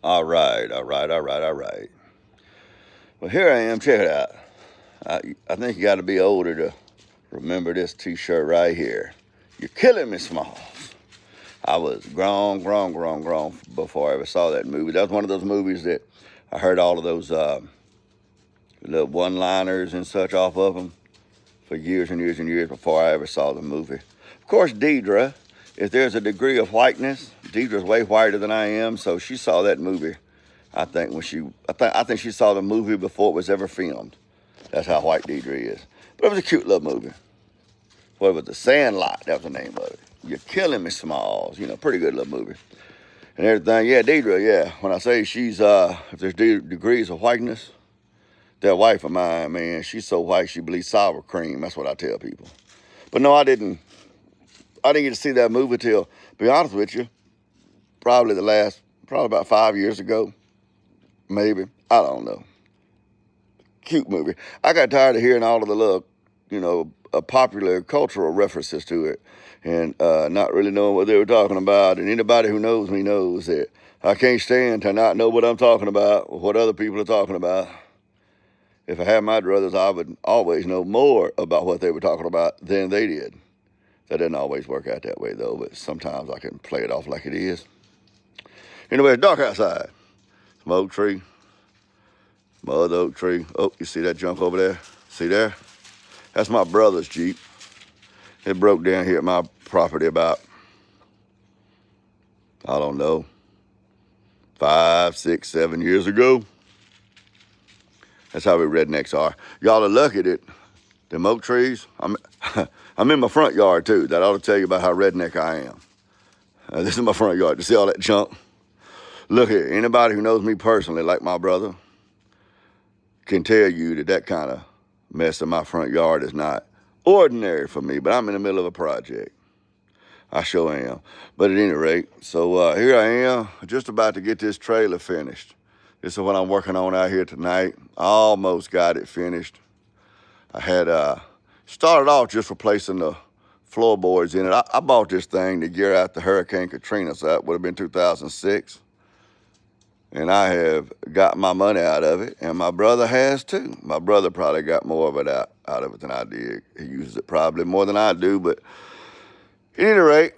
All right, all right, all right, all right. Well, here I am. Check it out. I think you got to be older to remember this T-shirt right here. You're killing me, Smalls. I was grown before I ever saw that movie. That was one of those movies that I heard all of those little one-liners and such off of them for years and years and years before I ever saw the movie. Of course, Deidre, if there's a degree of whiteness, Deidre's way whiter than I am, so she saw that movie. I think she saw the movie before it was ever filmed. That's how white Deidre is. But it was a cute little movie. What was it? The Sandlot? That was the name of it. You're killing me, Smalls. Pretty good little movie. And everything. Yeah, Deidre, yeah. When I say she's, if there's degrees of whiteness, that wife of mine, man, she's so white she believes sour cream. That's what I tell people. But no, I didn't get to see that movie till, to be honest with you, probably about 5 years ago. Maybe. I don't know. Cute movie. I got tired of hearing all of the little, popular cultural references to it and not really knowing what they were talking about. And anybody who knows me knows that I can't stand to not know what I'm talking about or what other people are talking about. If I had my druthers, I would always know more about what they were talking about than they did. That doesn't always work out that way, though, but sometimes I can play it off like it is. Anyway, it's dark outside. Some oak tree. My other oak tree. Oh, you see that junk over there? See there? That's my brother's Jeep. It broke down here at my property about, I don't know, 5, 6, 7 years ago. That's how we rednecks are. Y'all are lucky that them oak trees, I'm in my front yard too. That ought to tell you about how redneck I am. This is my front yard. You see all that junk? Look here, anybody who knows me personally, like my brother, can tell you that kind of mess in my front yard is not ordinary for me, but I'm in the middle of a project. I sure am. But at any rate, so here I am, just about to get this trailer finished. This is what I'm working on out here tonight. I almost got it finished. I had started off just replacing the floorboards in it. I bought this thing the year after Hurricane Katrina, so that would have been 2006. And I have got my money out of it, and my brother has too. My brother probably got more of it out of it than I did. He uses it probably more than I do, but at any rate,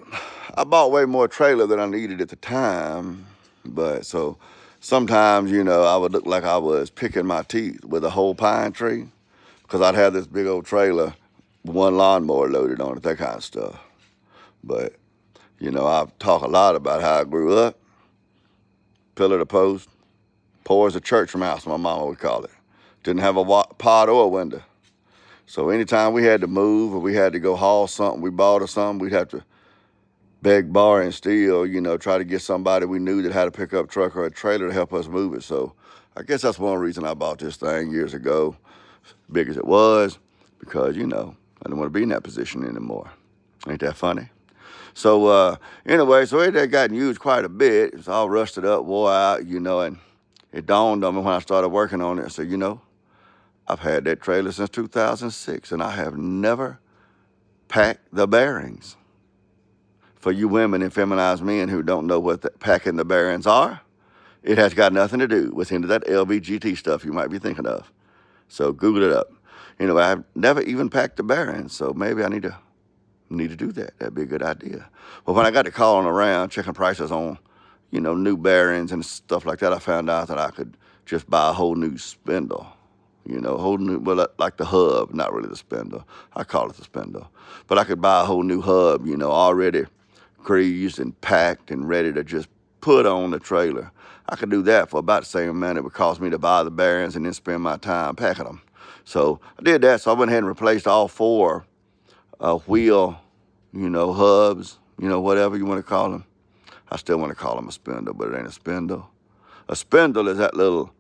I bought way more trailer than I needed at the time. But so sometimes, I would look like I was picking my teeth with a whole pine tree because I'd have this big old trailer, one lawnmower loaded on it, that kind of stuff. But, I talk a lot about how I grew up. Pillar to post, poor as a church mouse, my mama would call it. Didn't have a pod or a window. So anytime we had to move or we had to go haul something we bought or something, we'd have to beg, borrow, and steal, try to get somebody we knew that had a pickup truck or a trailer to help us move it. So I guess that's one reason I bought this thing years ago, big as it was, because, I didn't want to be in that position anymore. Ain't that funny? So anyway, so it had gotten used quite a bit. It's all rusted up, wore out, and it dawned on me when I started working on it. So, I've had that trailer since 2006, and I have never packed the bearings. For you women and feminized men who don't know what packing the bearings are, it has got nothing to do with any of that LVGT stuff you might be thinking of. So Google it up. Anyway, I've never even packed the bearings, so maybe I need to do that. That'd be a good idea. Well, when I got to calling around, checking prices on, new bearings and stuff like that, I found out that I could just buy a whole new spindle. Like the hub, not really the spindle. I call it the spindle. But I could buy a whole new hub, already greased and packed and ready to just put on the trailer. I could do that for about the same amount it would cost me to buy the bearings and then spend my time packing them. So I did that. So I went ahead and replaced all 4 wheel, hubs, whatever you want to call them. I still want to call them a spindle, but it ain't a spindle. A spindle is that little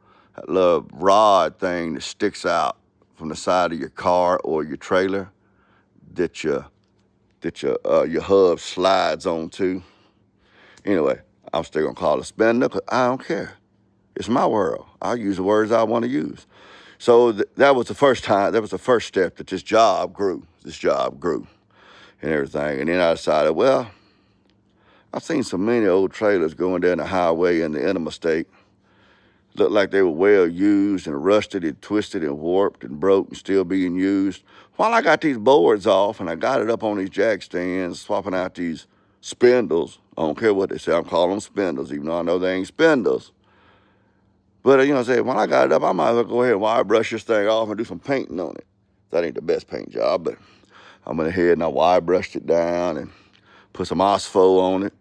rod thing that sticks out from the side of your car or your trailer that your hub slides onto. Anyway, I'm still gonna call it a spindle because I don't care. It's my world. I'll use the words I want to use. So that was the first time. That was the first step that this job grew. And everything. And then I decided, well, I've seen so many old trailers going down the highway in the interstate. Looked like they were well used and rusted and twisted and warped and broke and still being used. While I got these boards off and I got it up on these jack stands, swapping out these spindles. I don't care what they say, I'm calling them spindles, even though I know they ain't spindles. But, you know, say, when I got it up, I might as well go ahead and wire brush this thing off and do some painting on it. That ain't the best paint job, but I went ahead and I wire brushed it down and put some OSFO on it.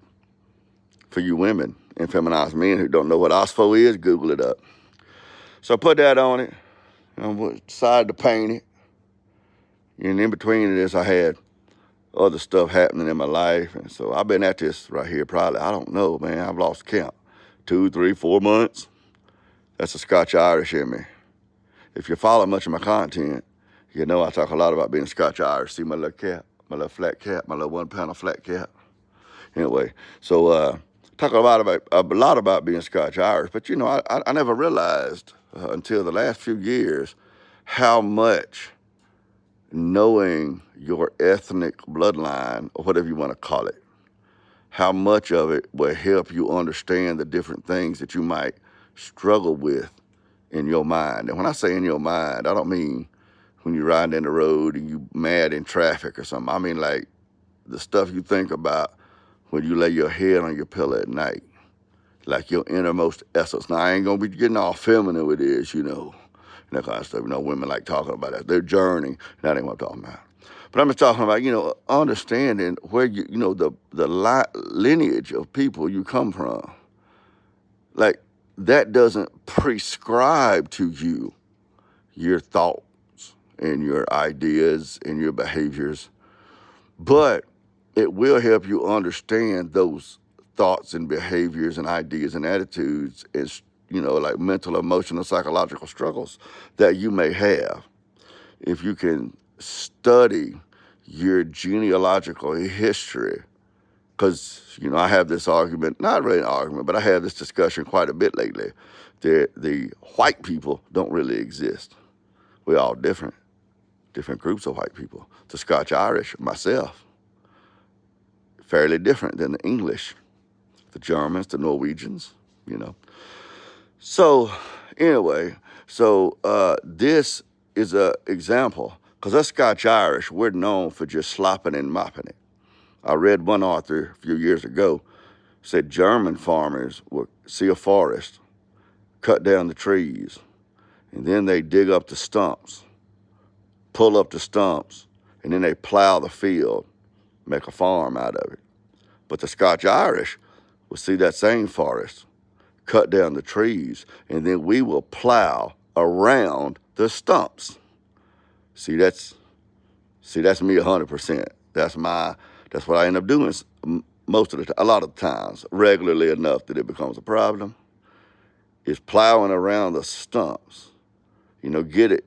For you women and feminized men who don't know what OSFO is, Google it up. So I put that on it, and I decided to paint it. And in between this, I had other stuff happening in my life. And so I've been at this right here probably, I don't know, man, I've lost count. 2, 3, 4 months. That's a Scotch-Irish in me. If you follow much of my content, you know I talk a lot about being Scotch-Irish. See my little cap, my little flat cap, my little 1 pound flat cap. Anyway, so talk a lot about being Scotch-Irish, but you know, I never realized until the last few years how much knowing your ethnic bloodline, or whatever you want to call it, how much of it will help you understand the different things that you might struggle with in your mind. And when I say in your mind, I don't mean when you're riding down the road and you mad in traffic or something. I mean like the stuff you think about when you lay your head on your pillow at night, like your innermost essence. Now, I ain't gonna be getting all feminine with this, you know, and that kind of stuff. You know, women like talking about that. Their journey, that ain't what I'm talking about. But I'm just talking about, you know, understanding where you know, the lineage of people you come from. Like, that doesn't prescribe to you your thoughts and your ideas and your behaviors, but it will help you understand those thoughts and behaviors and ideas and attitudes as, you know, like mental, emotional, psychological struggles that you may have. If you can study your genealogical history, because, you know, I have this argument, not really an argument, but I have this discussion quite a bit lately, that the white people don't really exist. We're all different groups of white people. The Scotch-Irish, myself, fairly different than the English, the Germans, the Norwegians, you know. So anyway, this is an example, because us Scotch-Irish, we're known for just slopping and mopping it. I read one author a few years ago said German farmers would see a forest, cut down the trees, and then they dig up the stumps, pull up the stumps, and then they plow the field, make a farm out of it. But the Scotch-Irish will see that same forest, cut down the trees, and then we will plow around the stumps. See, that's me 100%. That's what I end up doing most of the time, a lot of times, regularly enough that it becomes a problem, is plowing around the stumps. You know, get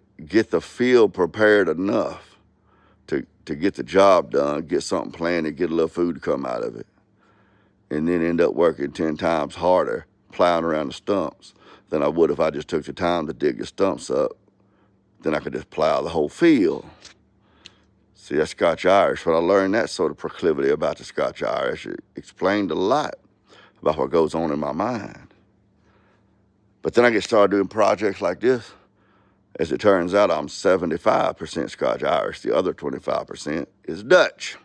the field prepared enough to get the job done, get something planted, get a little food to come out of it, and then end up working 10 times harder plowing around the stumps than I would if I just took the time to dig the stumps up. Then I could just plow the whole field. See, that's Scotch-Irish. When I learned that sort of proclivity about the Scotch-Irish, it explained a lot about what goes on in my mind. But then I get started doing projects like this. As it turns out, I'm 75% Scotch-Irish. The other 25% is Dutch.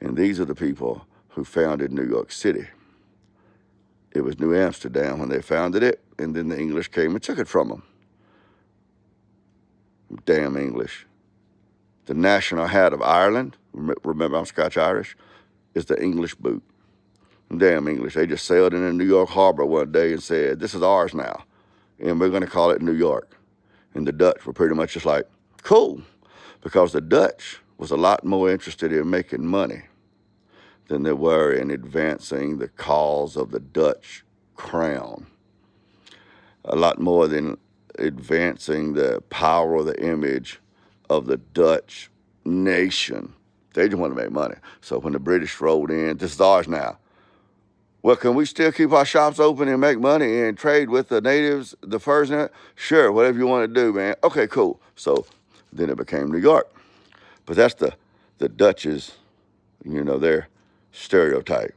And these are the people who founded New York City. It was New Amsterdam when they founded it, and then the English came and took it from them. Damn English. The national hat of Ireland, remember I'm Scotch-Irish, is the English boot. Damn English. They just sailed in the New York harbor one day and said, this is ours now, and we're going to call it New York. And the Dutch were pretty much just like, cool, because the Dutch was a lot more interested in making money than they were in advancing the cause of the Dutch crown. A lot more than advancing the power or the image of the Dutch nation. They just want to make money. So when the British rolled in, this is ours now. Well, can we still keep our shops open and make money and trade with the natives, the furs and that? Sure, whatever you want to do, man. Okay, cool. So then it became New York. But that's the Dutch's, you know, their stereotype.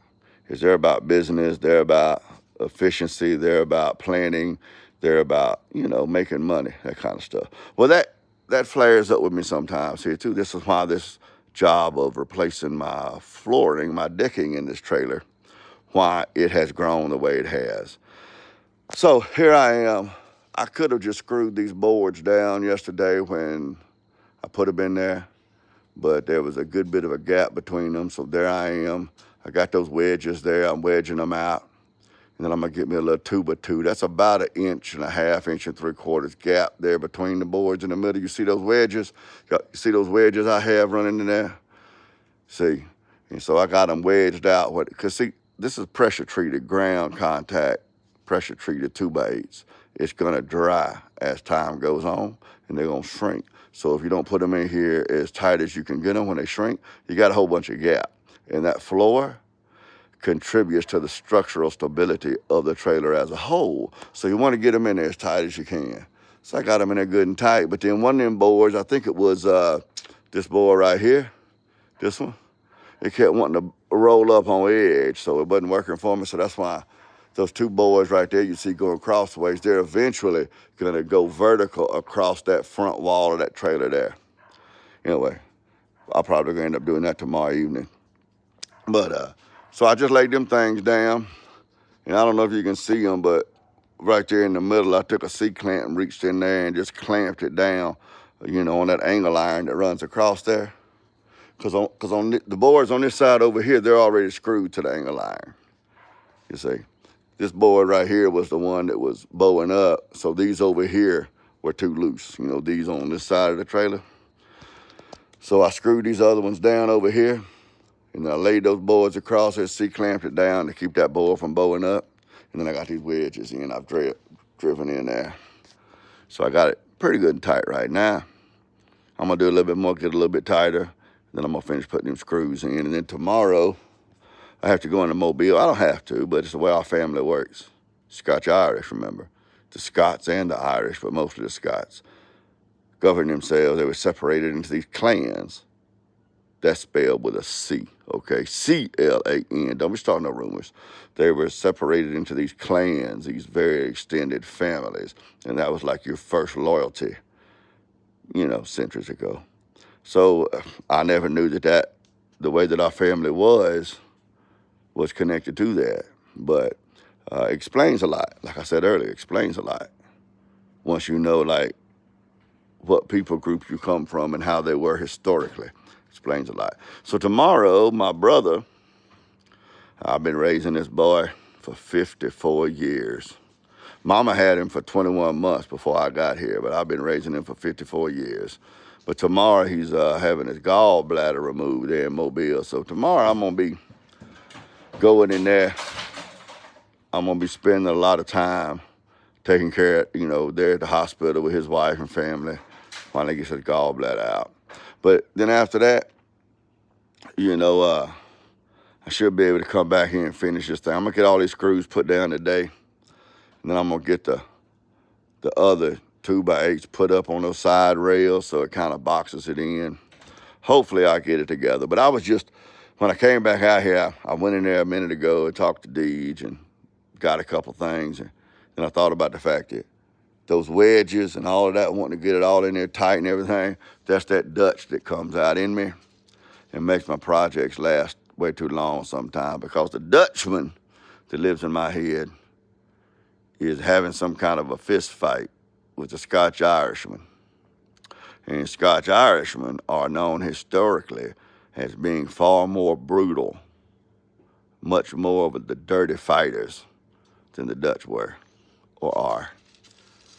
is they're about business, they're about efficiency, they're about planning, they're about, making money, that kind of stuff. Well, that flares up with me sometimes here too. This is why this job of replacing my flooring, my decking in this trailer, why it has grown the way it has. So here I am. I could have just screwed these boards down yesterday when I put them in there, but there was a good bit of a gap between them. So there I am. I got those wedges there. I'm wedging them out. And then I'm going to get me a little 2x2. That's about 1.5 inches, 1.75 inches gap there between the boards in the middle. You see those wedges? You see those wedges I have running in there? See? And so I got them wedged out. Because, see, this is pressure-treated ground contact, pressure-treated 2x8s. It's going to dry as time goes on, and they're going to shrink. So if you don't put them in here as tight as you can get them when they shrink, you got a whole bunch of gap. And that floor contributes to the structural stability of the trailer as a whole. So you want to get them in there as tight as you can. So I got them in there good and tight. But then one of them boards, I think it was this board right here, this one, it kept wanting to roll up on edge, so it wasn't working for me. So that's why those 2 boards right there you see going crossways, they're eventually going to go vertical across that front wall of that trailer there. Anyway, I'll probably going to end up doing that tomorrow evening. But so I just laid them things down, and I don't know if you can see them, but right there in the middle, I took a C-clamp and reached in there and just clamped it down, on that angle iron that runs across there. Because on the boards on this side over here, they're already screwed to the angle iron. You see, this board right here was the one that was bowing up, so these over here were too loose. These on this side of the trailer. So I screwed these other ones down over here. And then I laid those boards across there, C-clamped it down to keep that board from bowing up. And then I got these wedges in. I've driven in there. So I got it pretty good and tight right now. I'm going to do a little bit more, get a little bit tighter. Then I'm going to finish putting them screws in. And then tomorrow, I have to go into Mobile. I don't have to, but it's the way our family works. Scotch-Irish, remember. The Scots and the Irish, but mostly the Scots, govern themselves. They were separated into these clans. That's spelled with a C, okay? C-L-A-N. Don't be starting no rumors. They were separated into these clans, these very extended families. And that was like your first loyalty, centuries ago. So I never knew that the way that our family was connected to that. But explains a lot. Like I said earlier, explains a lot. Once you know, like, what people groups you come from and how they were historically. Explains a lot. So tomorrow, my brother, I've been raising this boy for 54 years. Mama had him for 21 months before I got here, but I've been raising him for 54 years. But tomorrow he's having his gallbladder removed there in Mobile. So tomorrow I'm going to be going in there. I'm going to be spending a lot of time taking care of, there at the hospital with his wife and family while he gets his gallbladder out. But then after that, I should be able to come back here and finish this thing. I'm going to get all these screws put down today. And then I'm going to get the other 2x8s put up on those side rails so it kind of boxes it in. Hopefully I'll get it together. But when I came back out here, I went in there a minute ago and talked to Deej and got a couple things. And then I thought about the fact that those wedges and all of that, wanting to get it all in there tight and everything, that's that Dutch that comes out in me and makes my projects last way too long sometimes, because the Dutchman that lives in my head is having some kind of a fist fight with the Scotch-Irishman. And Scotch-Irishmen are known historically as being far more brutal, much more of the dirty fighters than the Dutch were or are.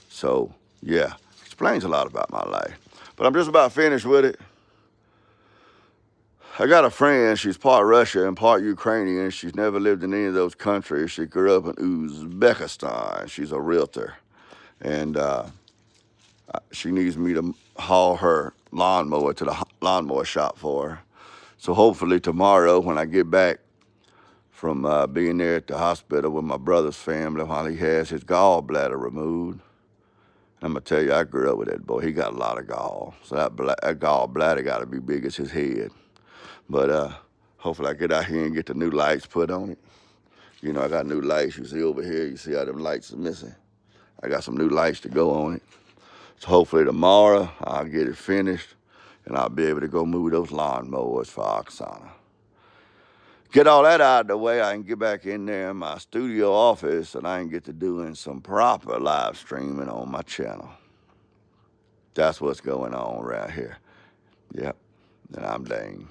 So, yeah, explains a lot about my life. But I'm just about finished with it. I got a friend, she's part Russia and part Ukrainian. She's never lived in any of those countries. She grew up in Uzbekistan. She's a realtor. And she needs me to haul her lawnmower to the lawnmower shop for her. So hopefully tomorrow when I get back from being there at the hospital with my brother's family while he has his gallbladder removed, I'm going to tell you, I grew up with that boy. He got a lot of gall. So that gallbladder got to be big as his head. But hopefully I get out here and get the new lights put on it. You know, I got new lights. You see over here, you see how them lights are missing. I got some new lights to go on it. So hopefully tomorrow I'll get it finished and I'll be able to go move those lawnmowers for Oksana. Get all that out of the way, I can get back in there in my studio office and I can get to doing some proper live streaming on my channel. That's what's going on right here. Yep, and I'm dang.